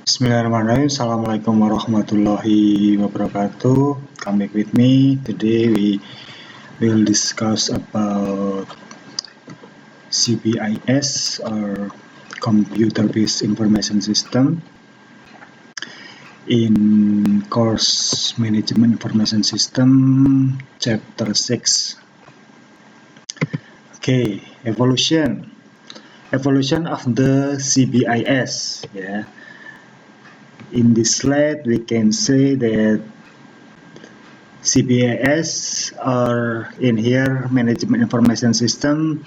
Bismillahirrahmanirrahim. Assalamualaikum warahmatullahi wabarakatuh. Come back with me. Today we will discuss about CBIS or Computer-Based Information System in course Management Information System chapter 6. Okay, evolution of the CBIS. In this slide, we can say that CBIS are in here Management Information System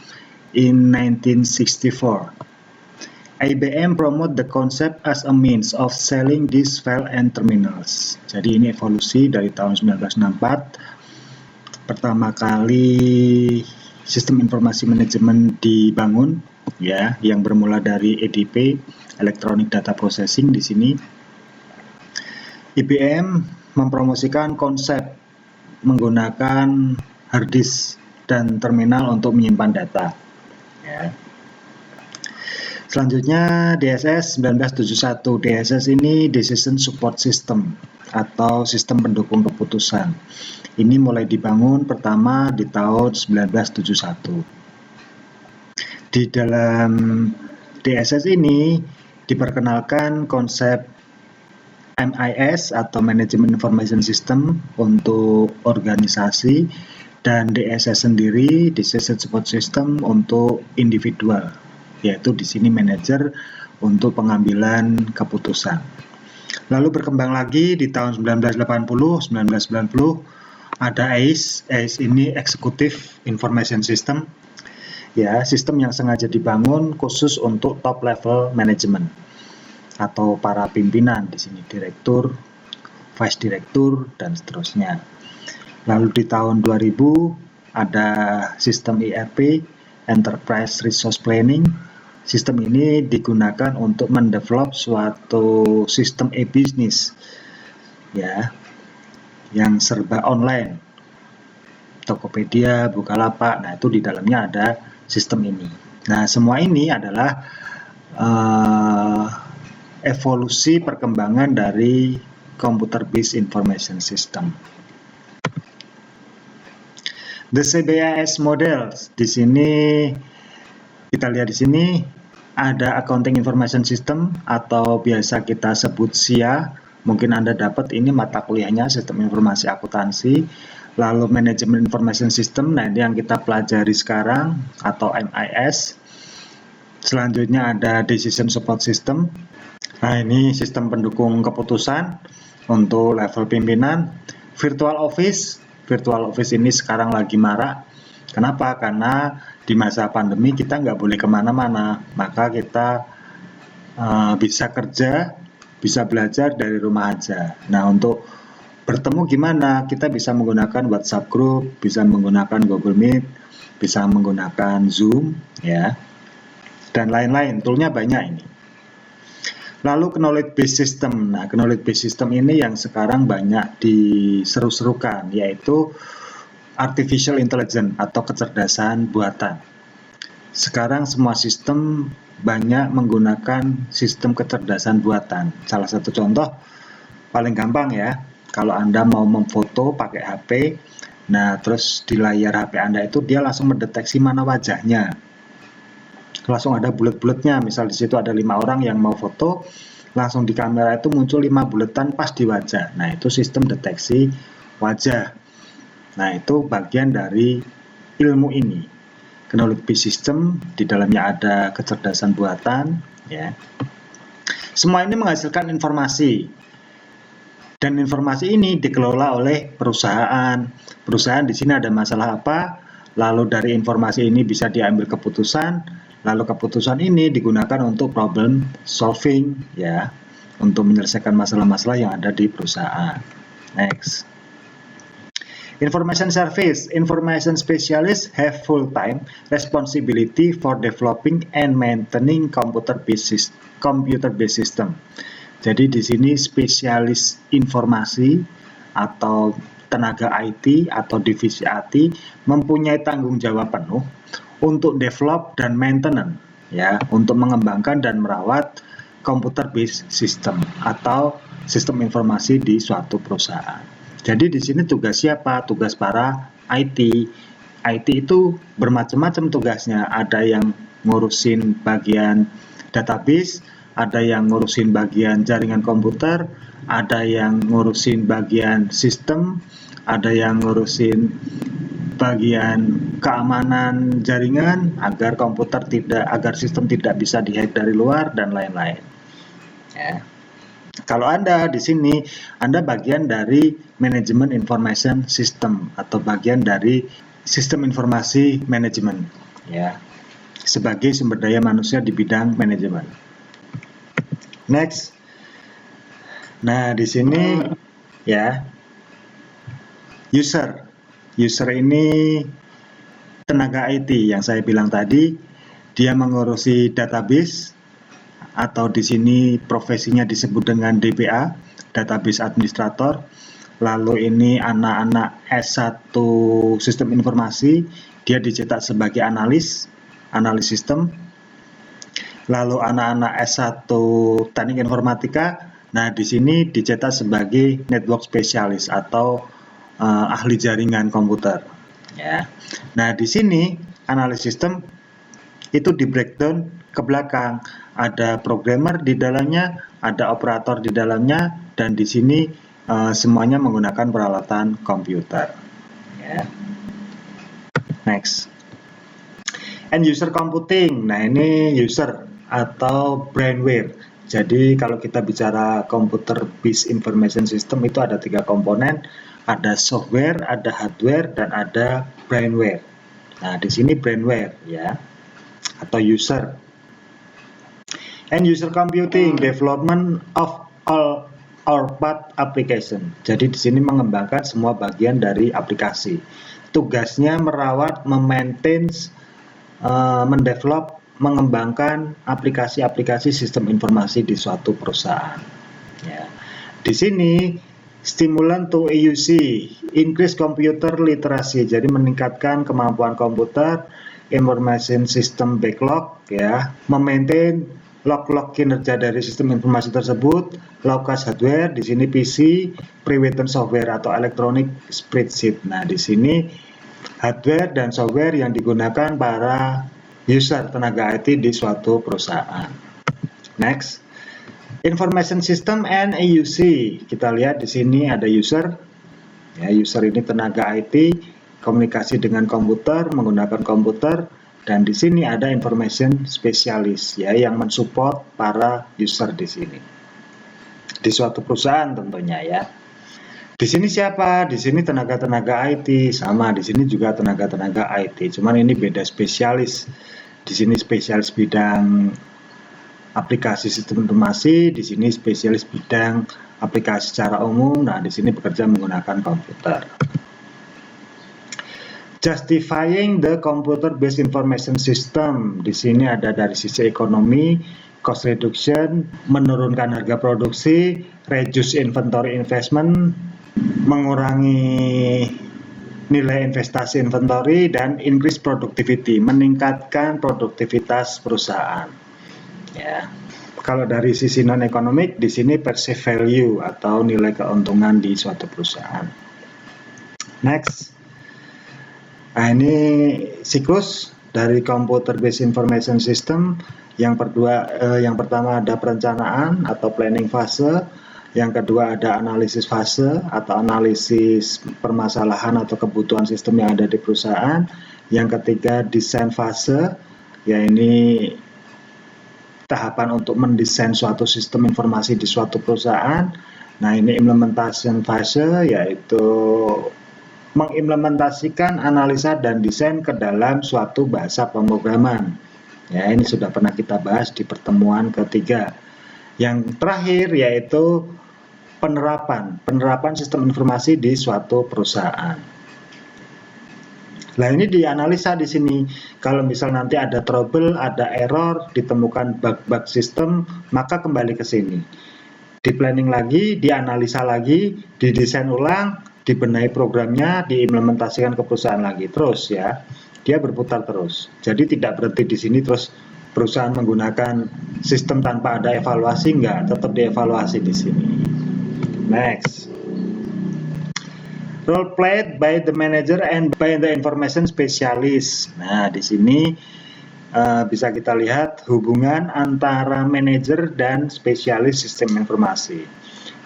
in 1964. IBM promote the concept as a means of selling disk file and terminals. Jadi ini evolusi dari tahun 1964. Pertama kali sistem informasi manajemen dibangun, yang bermula dari EDP, Electronic Data Processing di sini. IBM mempromosikan konsep menggunakan hard disk dan terminal untuk menyimpan data. Selanjutnya DSS 1971. DSS ini Decision Support System atau sistem pendukung keputusan. Ini mulai dibangun pertama di tahun 1971. Di dalam DSS ini diperkenalkan konsep MIS atau Management Information System untuk organisasi, dan DSS sendiri Decision Support System untuk individual, yaitu di sini manajer untuk pengambilan keputusan. Lalu berkembang lagi di tahun 1990 ada ACE. ACE ini Executive Information System, sistem yang sengaja dibangun khusus untuk top level management atau para pimpinan, di sini direktur, vice direktur, dan seterusnya. Lalu di tahun 2000 ada sistem ERP, Enterprise Resource Planning. Sistem ini digunakan untuk mendevelop suatu sistem e-business, yang serba online. Tokopedia, Bukalapak, nah itu di dalamnya ada sistem ini. Nah, semua ini adalah evolusi perkembangan dari Computer-Based Information System. The CBIS model, di sini kita lihat di sini ada Accounting Information System atau biasa kita sebut SIA. Mungkin Anda dapat ini mata kuliahnya Sistem Informasi Akuntansi. Lalu Management Information System, nah ini yang kita pelajari sekarang atau MIS. Selanjutnya ada Decision Support System. Nah, ini sistem pendukung keputusan untuk level pimpinan. Virtual Office ini sekarang lagi marak. Kenapa? Karena di masa pandemi kita nggak boleh kemana-mana, maka kita bisa kerja, bisa belajar dari rumah aja. Nah, untuk bertemu gimana? Kita bisa menggunakan WhatsApp Group, bisa menggunakan Google Meet, bisa menggunakan Zoom, dan lain-lain. Toolnya banyak ini. Lalu Knowledge Based System. Nah, Knowledge Based System ini yang sekarang banyak diseru-serukan, yaitu Artificial Intelligence atau kecerdasan buatan. Sekarang semua sistem banyak menggunakan sistem kecerdasan buatan. Salah satu contoh paling gampang kalau Anda mau memfoto pakai HP, nah terus di layar HP Anda itu dia langsung mendeteksi mana wajahnya. Langsung ada bulet-buletnya, misal di situ ada 5 orang yang mau foto, langsung di kamera itu muncul 5 buletan pas di wajah. Nah, itu sistem deteksi wajah. Nah, itu bagian dari ilmu ini. Knowledge Based System, di dalamnya ada kecerdasan buatan, Semua ini menghasilkan informasi. Dan informasi ini dikelola oleh perusahaan. Perusahaan di sini ada masalah apa? Lalu dari informasi ini bisa diambil keputusan. Lalu keputusan ini digunakan untuk problem solving, untuk menyelesaikan masalah-masalah yang ada di perusahaan. Next. Information Service. Information Specialists have full-time responsibility for developing and maintaining computer-based system. Jadi di sini spesialis informasi atau tenaga IT atau divisi IT mempunyai tanggung jawab penuh untuk develop dan maintenance, untuk mengembangkan dan merawat computer based system atau sistem informasi di suatu perusahaan. Jadi di sini tugas siapa? Tugas para IT. IT itu bermacam-macam tugasnya. Ada yang ngurusin bagian database, ada yang ngurusin bagian jaringan komputer, ada yang ngurusin bagian sistem, ada yang ngurusin bagian keamanan jaringan agar sistem tidak bisa dihack dari luar dan lain-lain. Ya. Kalau Anda di sini, Anda bagian dari manajemen information system atau bagian dari sistem informasi manajemen, ya, sebagai sumber daya manusia di bidang manajemen. Next. Nah, di sini ya, user ini tenaga IT yang saya bilang tadi, dia mengurusi database atau di sini profesinya disebut dengan DBA, database administrator. Lalu ini anak-anak S1 sistem informasi, dia dicetak sebagai analis sistem. Lalu anak-anak S1 teknik informatika, nah di sini dicetak sebagai network spesialis atau ahli jaringan komputer. Ya. Nah di sini analis sistem itu di breakdown ke belakang. Ada programmer di dalamnya, ada operator di dalamnya, dan di sini semuanya menggunakan peralatan komputer. Ya. Next. End user computing. Nah ini user atau brainware. Jadi kalau kita bicara computer based information system itu ada 3 komponen, ada software, ada hardware, dan ada brainware. Nah di sini brainware ya, atau user. End user computing, development of all or part application. Jadi di sini mengembangkan semua bagian dari aplikasi. Tugasnya merawat, memaintain, mendevelop, mengembangkan aplikasi-aplikasi sistem informasi di suatu perusahaan. Ya. Di sini stimulan to EUC, increase computer literacy, jadi meningkatkan kemampuan komputer, information system backlog, ya, memaintain log-log kinerja dari sistem informasi tersebut, low-cost hardware, di sini PC, pre-written software atau electronic spreadsheet. Nah, di sini hardware dan software yang digunakan para user tenaga IT di suatu perusahaan. Next, information system and EUC. Kita lihat di sini ada user. Ya, user ini tenaga IT, komunikasi dengan komputer, menggunakan komputer. Dan di sini ada information specialist ya yang mensupport para user di sini. Di suatu perusahaan tentunya ya. Di sini siapa? Di sini tenaga-tenaga IT, sama di sini juga tenaga-tenaga IT. Cuman ini beda spesialis. Di sini spesialis bidang aplikasi sistem informasi, di sini spesialis bidang aplikasi secara umum. Nah, di sini bekerja menggunakan komputer. Justifying the computer-based information system. Di sini ada dari sisi ekonomi, cost reduction, menurunkan harga produksi, reduce inventory investment, mengurangi nilai investasi inventory, dan increase productivity, meningkatkan produktivitas perusahaan. Ya. Kalau dari sisi non-ekonomik, di sini perceived value atau nilai keuntungan di suatu perusahaan. Next. Nah, ini siklus dari computer based information system. Yang pertama ada perencanaan atau planning fase, yang kedua ada analisis fase atau analisis permasalahan atau kebutuhan sistem yang ada di perusahaan, yang ketiga desain fase, ya ini tahapan untuk mendesain suatu sistem informasi di suatu perusahaan. Nah, ini implementation fase, yaitu mengimplementasikan analisa dan desain ke dalam suatu bahasa pemrograman. Ya, ini sudah pernah kita bahas di pertemuan ketiga. Yang terakhir yaitu penerapan sistem informasi di suatu perusahaan. Nah, ini dianalisa di sini. Kalau misal nanti ada trouble, ada error, ditemukan bug-bug sistem, maka kembali ke sini. Di planning lagi, dianalisa lagi, didesain ulang, dibenahi programnya, diimplementasikan ke perusahaan lagi, terus ya, dia berputar terus. Jadi tidak berhenti di sini terus perusahaan menggunakan sistem tanpa ada evaluasi? Enggak, tetap dievaluasi di sini. Next. Role played by the manager and by the information specialist. Nah, di sini bisa kita lihat hubungan antara manajer dan spesialis sistem informasi.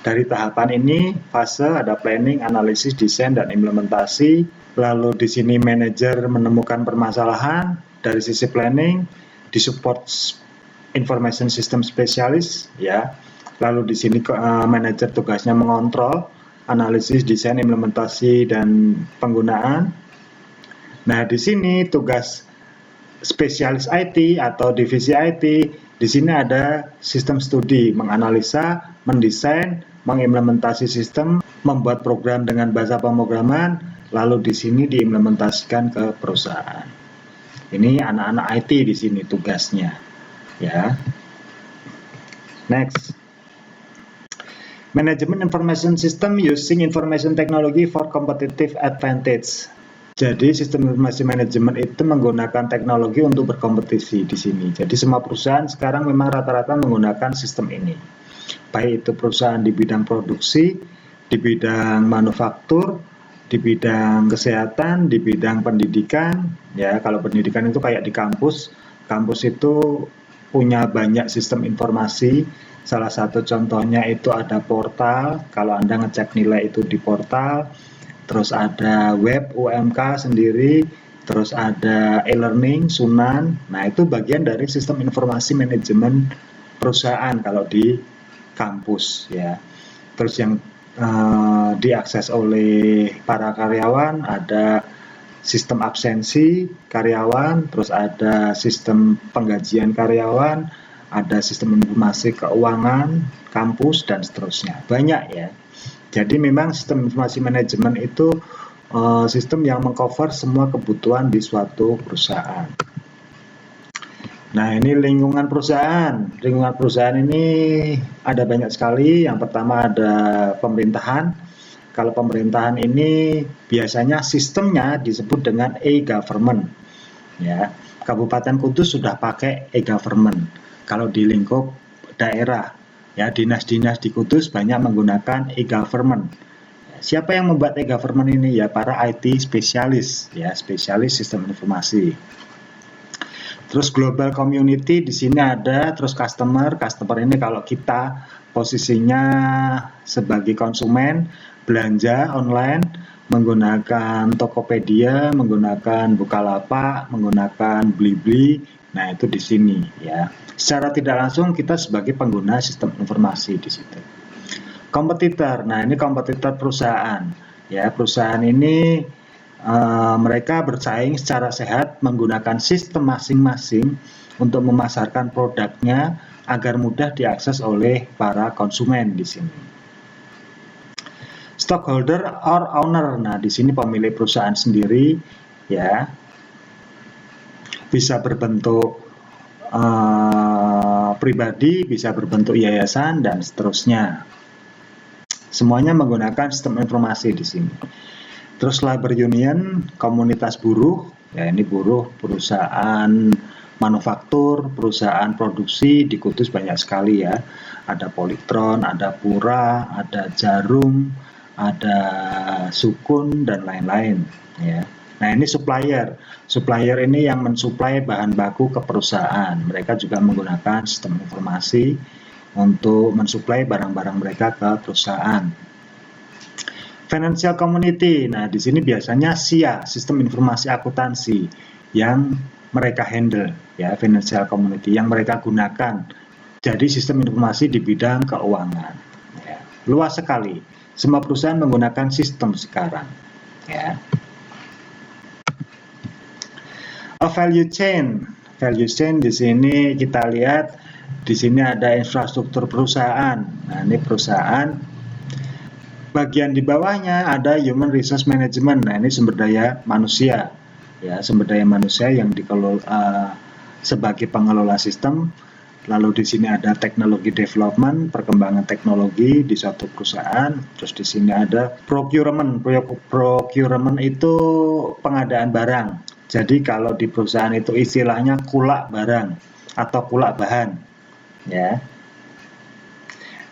Dari tahapan ini, fase ada planning, analisis, desain, dan implementasi. Lalu di sini manajer menemukan permasalahan. Dari sisi planning, disupport information system specialist, ya. Lalu di sini manajer tugasnya mengontrol, analisis, desain, implementasi, dan penggunaan. Nah, di sini tugas spesialis IT atau divisi IT, di sini ada sistem studi, menganalisa, mendesain, mengimplementasi sistem, membuat program dengan bahasa pemrograman, lalu di sini diimplementasikan ke perusahaan. Ini anak-anak IT di sini tugasnya, ya. Next. Management Information System using information technology for competitive advantage. Jadi sistem informasi manajemen itu menggunakan teknologi untuk berkompetisi di sini. Jadi semua perusahaan sekarang memang rata-rata menggunakan sistem ini. Baik itu perusahaan di bidang produksi, di bidang manufaktur, di bidang kesehatan, di bidang pendidikan. Ya, kalau pendidikan itu kayak di kampus. Kampus itu punya banyak sistem informasi. Salah satu contohnya itu ada portal. Kalau Anda ngecek nilai itu di portal. Terus ada web UMK sendiri, terus ada e-learning, Sunan. Nah, itu bagian dari sistem informasi manajemen perusahaan kalau di kampus, ya. Terus yang diakses oleh para karyawan ada sistem absensi karyawan, terus ada sistem penggajian karyawan, ada sistem informasi keuangan kampus, dan seterusnya. Banyak, ya. Jadi memang sistem informasi manajemen itu sistem yang mengcover semua kebutuhan di suatu perusahaan. Nah, ini lingkungan perusahaan. Lingkungan perusahaan ini ada banyak sekali. Yang pertama ada pemerintahan. Kalau pemerintahan ini biasanya sistemnya disebut dengan e-government. Ya, Kabupaten Kudus sudah pakai e-government. Kalau di lingkup daerah, ya, dinas-dinas di Kudus banyak menggunakan e-government. Siapa yang membuat e-government ini? Ya, para IT spesialis, ya, spesialis sistem informasi. Terus global community di sini ada, terus customer ini kalau kita posisinya sebagai konsumen belanja online menggunakan Tokopedia, menggunakan Bukalapak, menggunakan Blibli. Nah, itu di sini, ya. Secara tidak langsung kita sebagai pengguna sistem informasi di situ. Kompetitor, nah ini kompetitor perusahaan. Ya, perusahaan ini mereka bersaing secara sehat menggunakan sistem masing-masing untuk memasarkan produknya agar mudah diakses oleh para konsumen di sini. Stockholder or owner, nah di sini pemilik perusahaan sendiri, ya, bisa berbentuk pribadi, bisa berbentuk yayasan, dan seterusnya. Semuanya menggunakan sistem informasi di sini. Terus labor union, komunitas buruh, ya ini buruh, perusahaan manufaktur, perusahaan produksi di Kudus banyak sekali, ya. Ada Polytron, ada Pura, ada Jarum, ada Sukun, dan lain-lain, ya. Nah, ini supplier. Supplier ini yang mensuplai bahan baku ke perusahaan. Mereka juga menggunakan sistem informasi untuk mensuplai barang-barang mereka ke perusahaan. Financial community. Nah, di sini biasanya SIA, sistem informasi akuntansi, yang mereka handle, ya, financial community yang mereka gunakan. Jadi sistem informasi di bidang keuangan. Ya. Luas sekali. Semua perusahaan menggunakan sistem sekarang, ya. Value chain. Value chain di sini kita lihat di sini ada infrastruktur perusahaan. Nah, ini perusahaan. Bagian di bawahnya ada human resource management. Nah, ini sumber daya manusia. Ya, sumber daya manusia yang dikelola sebagai pengelola sistem. Lalu di sini ada teknologi development, perkembangan teknologi di suatu perusahaan. Terus di sini ada procurement. Procurement itu pengadaan barang. Jadi kalau di perusahaan itu istilahnya kulak barang. atau pulak bahan, ya.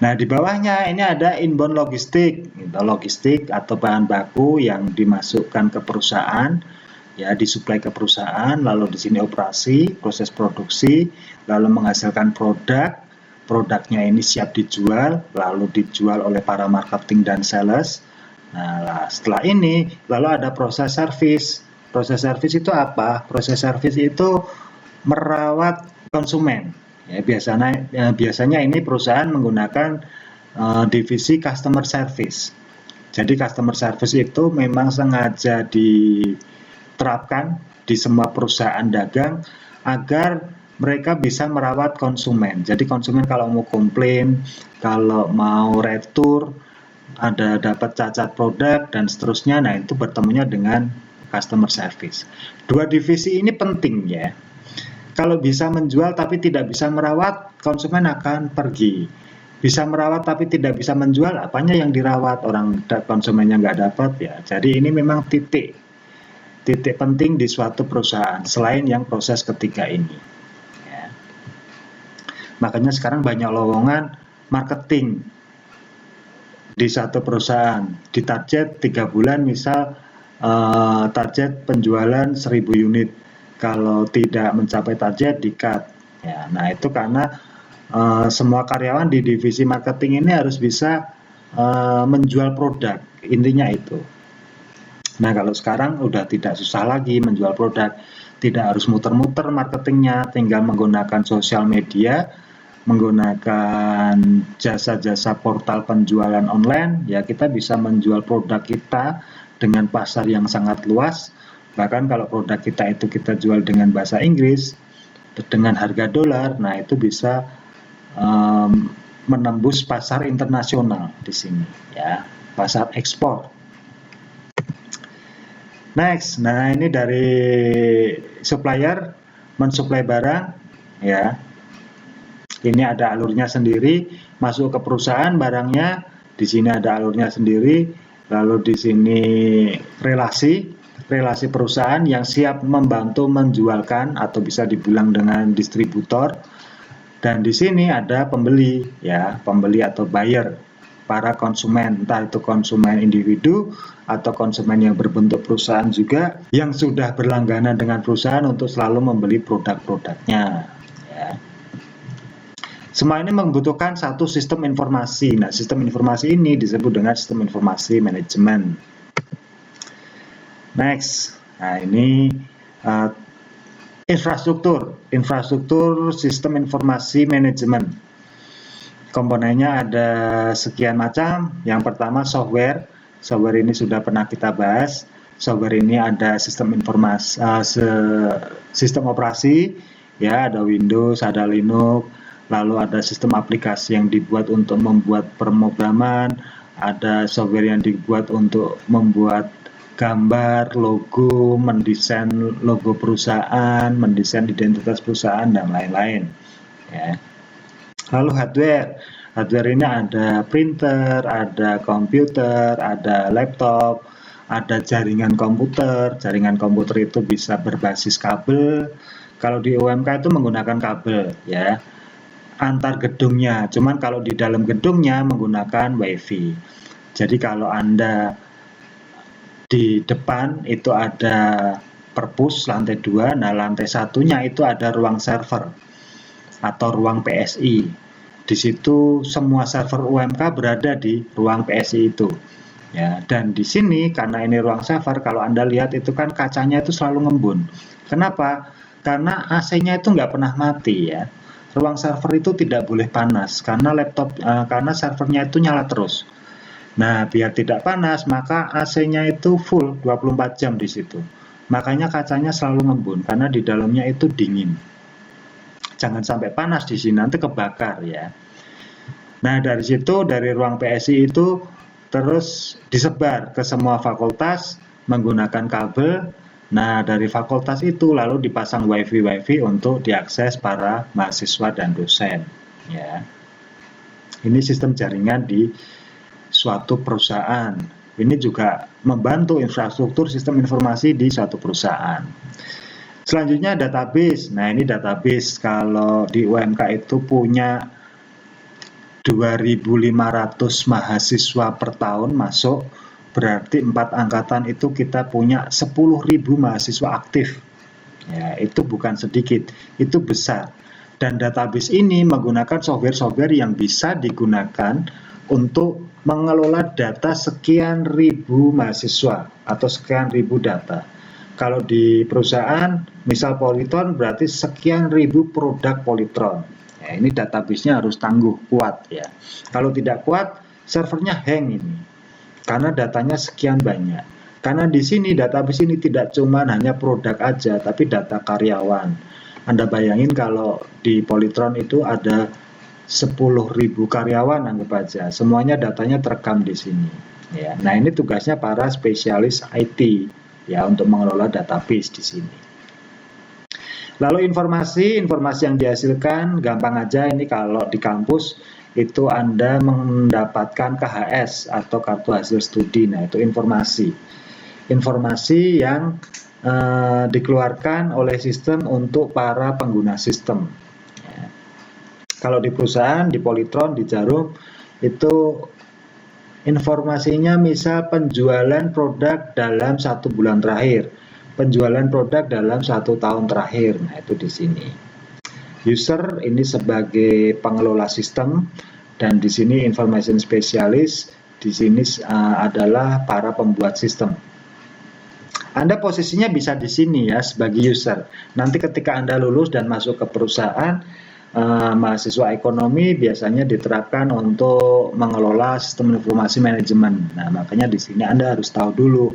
Nah, di bawahnya ini ada inbound logistik, logistik atau bahan baku yang dimasukkan ke perusahaan, ya, disuplai ke perusahaan, lalu di sini operasi, proses produksi, lalu menghasilkan produknya ini siap dijual, lalu dijual oleh para marketing dan sales. Nah, setelah ini lalu ada proses servis. Proses servis itu apa? Proses servis itu merawat konsumen. Ya, biasanya ini perusahaan menggunakan divisi customer service. Jadi customer service itu memang sengaja diterapkan di semua perusahaan dagang agar mereka bisa merawat konsumen. Jadi konsumen kalau mau komplain, kalau mau retur, ada dapat cacat produk dan seterusnya, nah itu bertemunya dengan customer service. Dua divisi ini penting ya. Kalau bisa menjual tapi tidak bisa merawat, konsumen akan pergi. Bisa merawat tapi tidak bisa menjual, apanya yang dirawat, orang konsumennya nggak dapat ya. Jadi ini memang titik penting di suatu perusahaan selain yang proses ketiga ini. Ya. Makanya sekarang banyak lowongan marketing di satu perusahaan, ditarget 3 bulan misal target penjualan 1000 unit. Kalau tidak mencapai target di-cut. Ya, nah itu karena semua karyawan di divisi marketing ini harus bisa menjual produk, intinya itu. Nah, kalau sekarang udah tidak susah lagi menjual produk, tidak harus muter-muter marketingnya, tinggal menggunakan sosial media, menggunakan jasa-jasa portal penjualan online, ya kita bisa menjual produk kita dengan pasar yang sangat luas. Bahkan kalau produk kita itu kita jual dengan bahasa Inggris, dengan harga dolar, nah itu bisa menembus pasar internasional di sini, ya, pasar ekspor. Next, nah ini dari supplier mensuplai barang, ya. Ini ada alurnya sendiri, masuk ke perusahaan barangnya, di sini ada alurnya sendiri, lalu di sini relasi perusahaan yang siap membantu menjualkan atau bisa dibilang dengan distributor, dan di sini ada pembeli, ya, pembeli atau buyer, para konsumen, entah itu konsumen individu atau konsumen yang berbentuk perusahaan juga yang sudah berlangganan dengan perusahaan untuk selalu membeli produk-produknya, ya. Semua ini membutuhkan satu sistem informasi. Nah, sistem informasi ini disebut dengan sistem informasi manajemen. Next, nah ini infrastruktur sistem informasi manajemen. Komponennya ada sekian macam. Yang pertama software ini sudah pernah kita bahas. Software ini ada sistem informasi, sistem operasi, ya, ada Windows, ada Linux, lalu ada sistem aplikasi yang dibuat untuk membuat pemrograman, ada software yang dibuat untuk membuat gambar, logo, mendesain logo perusahaan, mendesain identitas perusahaan, dan lain-lain, ya. Lalu hardware ini ada printer, ada komputer, ada laptop, ada jaringan komputer itu bisa berbasis kabel. Kalau di UMK itu menggunakan kabel, ya, antar gedungnya, cuman kalau di dalam gedungnya menggunakan WiFi. Jadi kalau Anda di depan itu ada perpus lantai 2, nah lantai satunya itu ada ruang server atau ruang PSI. Di situ semua server UMK berada di ruang PSI itu. Ya, dan di sini karena ini ruang server, kalau Anda lihat itu kan kacanya itu selalu ngembun. Kenapa? Karena AC-nya itu nggak pernah mati, ya. Ruang server itu tidak boleh panas karena karena servernya itu nyala terus. Nah, biar tidak panas, maka AC-nya itu full 24 jam di situ. Makanya kacanya selalu ngembun, karena di dalamnya itu dingin. Jangan sampai panas di sini, nanti kebakar, ya. Nah, dari situ, dari ruang PSI itu, terus disebar ke semua fakultas menggunakan kabel. Nah, dari fakultas itu lalu dipasang WiFi untuk diakses para mahasiswa dan dosen, ya. Ini sistem jaringan di suatu perusahaan. Ini juga membantu infrastruktur sistem informasi di suatu perusahaan. Selanjutnya database. Nah, ini database kalau di UMK itu punya 2.500 mahasiswa per tahun masuk, berarti 4 angkatan itu kita punya 10.000 mahasiswa aktif. Ya, itu bukan sedikit, itu besar. Dan database ini menggunakan software-software yang bisa digunakan untuk mengelola data sekian ribu mahasiswa atau sekian ribu data. Kalau di perusahaan, misal Polytron berarti sekian ribu produk Polytron. Ya, ini database-nya harus tangguh, kuat ya. Kalau tidak kuat, servernya hang ini. Karena datanya sekian banyak. Karena di sini database ini tidak cuma hanya produk aja, tapi data karyawan. Anda bayangin kalau di Polytron itu ada 10.000 karyawan, anggap aja. Semuanya datanya terekam di sini. Ya, nah ini tugasnya para spesialis IT ya untuk mengelola database di sini. Lalu informasi yang dihasilkan gampang aja, ini kalau di kampus itu Anda mendapatkan KHS atau kartu hasil studi. Nah, itu informasi yang dikeluarkan oleh sistem untuk para pengguna sistem. Ya. Kalau di perusahaan, di Polytron, di Jarum, itu informasinya misal penjualan produk dalam 1 bulan terakhir, penjualan produk dalam 1 tahun terakhir. Nah, itu di sini. User ini sebagai pengelola sistem, dan di sini information specialist, di sini adalah para pembuat sistem. Anda posisinya bisa di sini ya sebagai user. Nanti ketika Anda lulus dan masuk ke perusahaan, mahasiswa ekonomi biasanya diterapkan untuk mengelola sistem informasi manajemen. Nah, makanya di sini Anda harus tahu dulu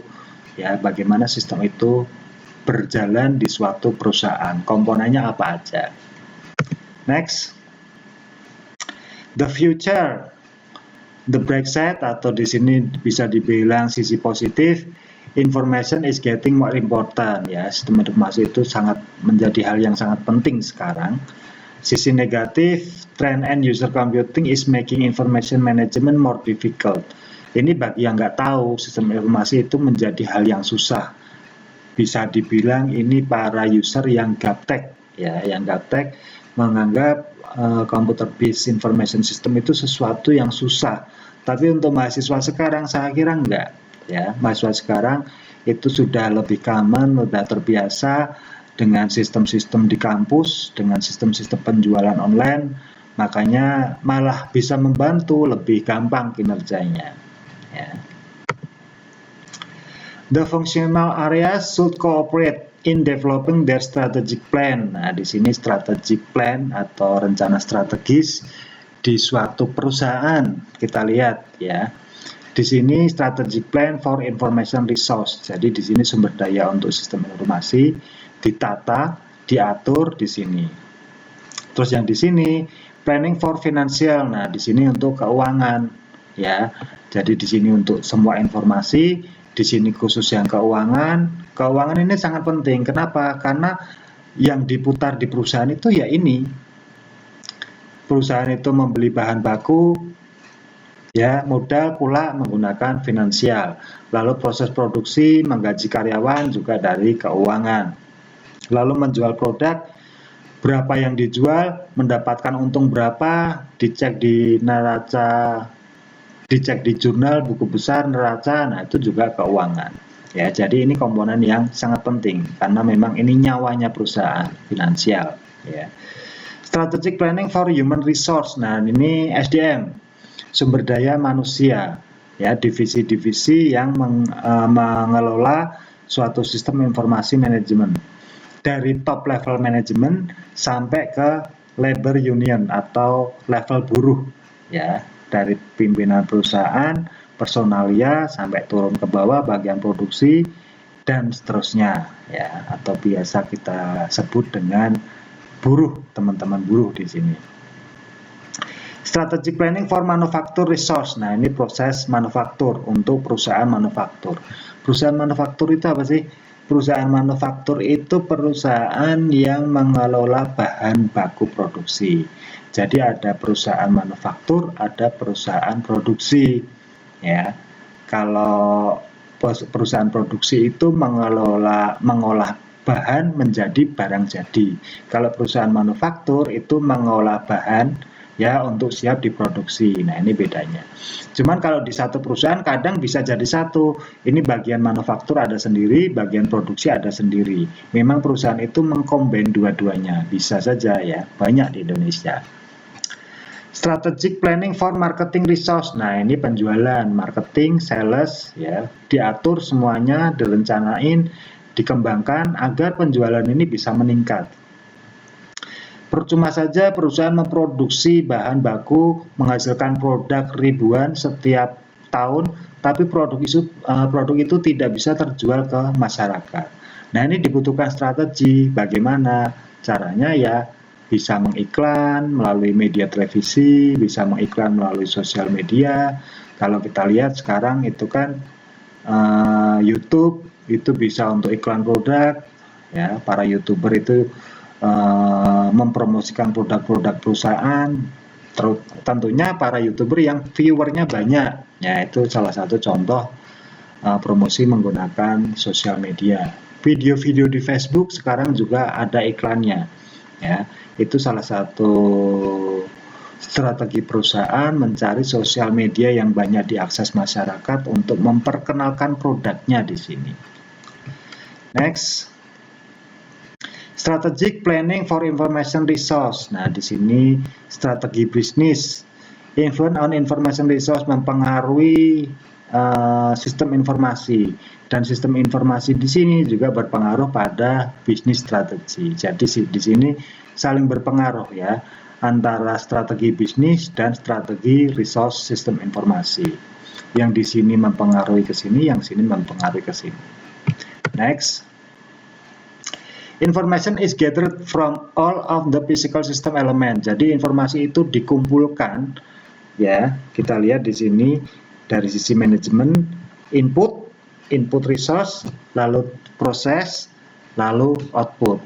ya bagaimana sistem itu berjalan di suatu perusahaan. Komponennya apa aja. Next. The future. The bright side atau di sini bisa dibilang sisi positif. Information is getting more important ya. Sistem informasi itu sangat menjadi hal yang sangat penting sekarang. Sisi negatif, trend and user computing is making information management more difficult. Ini bagi yang nggak tahu, sistem informasi itu menjadi hal yang susah. Bisa dibilang ini para user yang gaptek ya, yang gaptek menganggap computer based information system itu sesuatu yang susah. Tapi untuk mahasiswa sekarang saya kira enggak. Ya, mahasiswa sekarang itu sudah lebih common, sudah terbiasa dengan sistem-sistem di kampus, dengan sistem-sistem penjualan online, makanya malah bisa membantu lebih gampang kinerjanya. Ya. The functional areas should cooperate in developing their strategic plan. Nah, di sini strategic plan atau rencana strategis di suatu perusahaan kita lihat ya. Di sini strategic plan for information resource. Jadi di sini sumber daya untuk sistem informasi ditata, diatur di sini. Terus yang di sini planning for financial. Nah, di sini untuk keuangan ya. Jadi di sini untuk semua informasi, di sini khusus yang keuangan. Keuangan ini sangat penting. Kenapa? Karena yang diputar di perusahaan itu ya ini. Perusahaan itu membeli bahan baku, ya modal pula menggunakan finansial. Lalu proses produksi, menggaji karyawan juga dari keuangan. Lalu menjual produk, berapa yang dijual, mendapatkan untung berapa, dicek di neraca, dicek di jurnal buku besar neraca. Nah, itu juga keuangan. Ya, jadi ini komponen yang sangat penting karena memang ini nyawanya perusahaan, finansial. Ya. Strategic planning for human resource. Nah, ini SDM, sumber daya manusia. Ya, divisi-divisi yang mengelola suatu sistem informasi manajemen. Dari top level manajemen sampai ke labor union atau level buruh. Ya, dari pimpinan perusahaan, personalia sampai turun ke bawah bagian produksi dan seterusnya ya, atau biasa kita sebut dengan buruh, teman-teman buruh di sini. Strategic planning for manufacture resource. Nah, ini proses manufaktur untuk perusahaan manufaktur. Perusahaan manufaktur itu apa sih? Perusahaan manufaktur itu perusahaan yang mengelola bahan baku produksi. Jadi ada perusahaan manufaktur, ada perusahaan produksi. Ya, kalau perusahaan produksi itu mengolah bahan menjadi barang jadi. Kalau perusahaan manufaktur itu mengolah bahan ya untuk siap diproduksi. Nah, ini bedanya. Cuman kalau di satu perusahaan kadang bisa jadi satu. Ini bagian manufaktur ada sendiri, bagian produksi ada sendiri. Memang perusahaan itu mengcombine dua-duanya. Bisa saja ya, banyak di Indonesia. Strategic planning for marketing resource. Nah, ini penjualan, marketing, sales ya, diatur semuanya, direncanain, dikembangkan agar penjualan ini bisa meningkat. Percuma saja perusahaan memproduksi bahan baku menghasilkan produk ribuan setiap tahun, tapi produk itu tidak bisa terjual ke masyarakat. Nah, ini dibutuhkan strategi. Bagaimana caranya ya? Bisa mengiklan melalui media televisi, bisa mengiklan melalui sosial media. Kalau kita lihat sekarang itu kan YouTube itu bisa untuk iklan produk, ya, para YouTuber itu mempromosikan produk-produk perusahaan, tentunya para YouTuber yang viewernya banyak, ya itu salah satu contoh promosi menggunakan sosial media. Video-video di Facebook sekarang juga ada iklannya, ya itu salah satu strategi perusahaan mencari sosial media yang banyak diakses masyarakat untuk memperkenalkan produknya di sini. Next, strategic planning for information resource. Nah, di sini strategi bisnis. Influence on information resource mempengaruhi sistem informasi, dan sistem informasi di sini juga berpengaruh pada bisnis strategi. Jadi di sini saling berpengaruh ya antara strategi bisnis dan strategi resource sistem informasi. Yang di sini mempengaruhi ke sini, yang sini mempengaruhi ke sini. Next. Information is gathered from all of the physical system element. Jadi informasi itu dikumpulkan ya. Kita lihat di sini dari sisi manajemen, input resource, lalu proses, lalu output.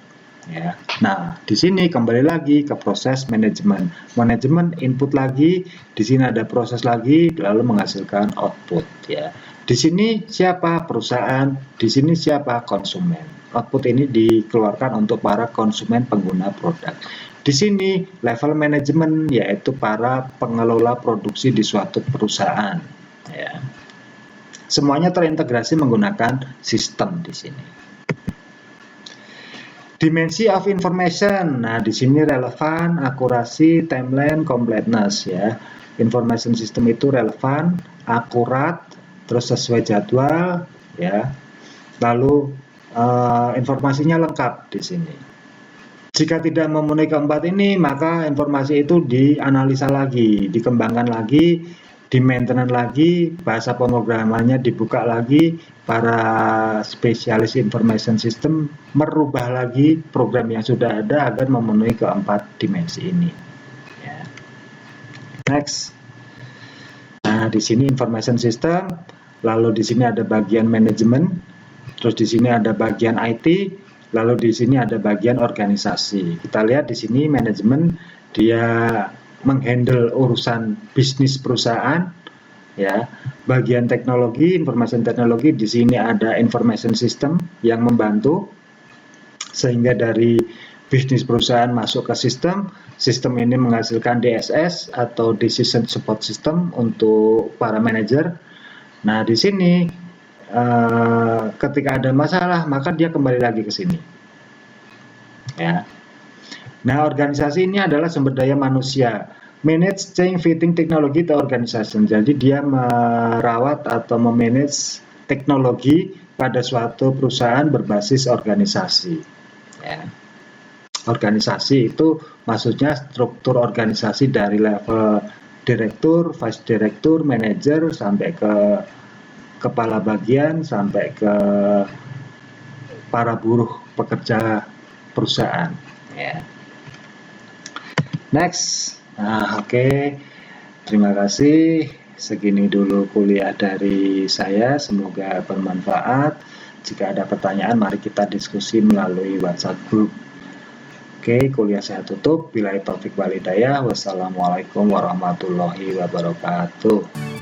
Ya. Nah, di sini kembali lagi ke proses manajemen. Manajemen input lagi, di sini ada proses lagi, lalu menghasilkan output. Ya. Di sini siapa? Perusahaan. Di sini siapa? Konsumen. Output ini dikeluarkan untuk para konsumen pengguna produk. Di sini level manajemen yaitu para pengelola produksi di suatu perusahaan. Ya. Semuanya terintegrasi menggunakan sistem di sini. Dimensi of information. Nah, di sini relevan, akurasi, timeline, completeness ya. Information system itu relevan, akurat, terus sesuai jadwal ya. Lalu informasinya lengkap di sini. Jika tidak memenuhi keempat ini, maka informasi itu dianalisa lagi, dikembangkan lagi, di-maintenance lagi, bahasa pemrogramannya dibuka lagi, para spesialis information system merubah lagi program yang sudah ada agar memenuhi keempat dimensi ini. Ya. Next. Nah, di sini information system, lalu di sini ada bagian manajemen, terus di sini ada bagian IT, lalu di sini ada bagian organisasi. Kita lihat di sini manajemen dia menghandle urusan bisnis perusahaan, ya. Bagian teknologi, information teknologi, di sini ada information system yang membantu sehingga dari bisnis perusahaan masuk ke sistem. Sistem ini menghasilkan DSS atau Decision Support System untuk para manajer. Nah, di sini ketika ada masalah maka dia kembali lagi ke sini ya. Nah, organisasi ini adalah sumber daya manusia, manage change fitting technology to organization. Jadi dia merawat atau memanage teknologi pada suatu perusahaan berbasis organisasi ya. Organisasi itu maksudnya struktur organisasi dari level direktur, vice direktur, manajer sampai ke kepala bagian sampai ke para buruh pekerja perusahaan ya. Next. Nah, oke. Terima kasih. Segini dulu kuliah dari saya, semoga bermanfaat. Jika ada pertanyaan mari kita diskusi melalui WhatsApp group. Oke, kuliah saya tutup. Billahi taufik wal hidayah. Wassalamualaikum warahmatullahi wabarakatuh.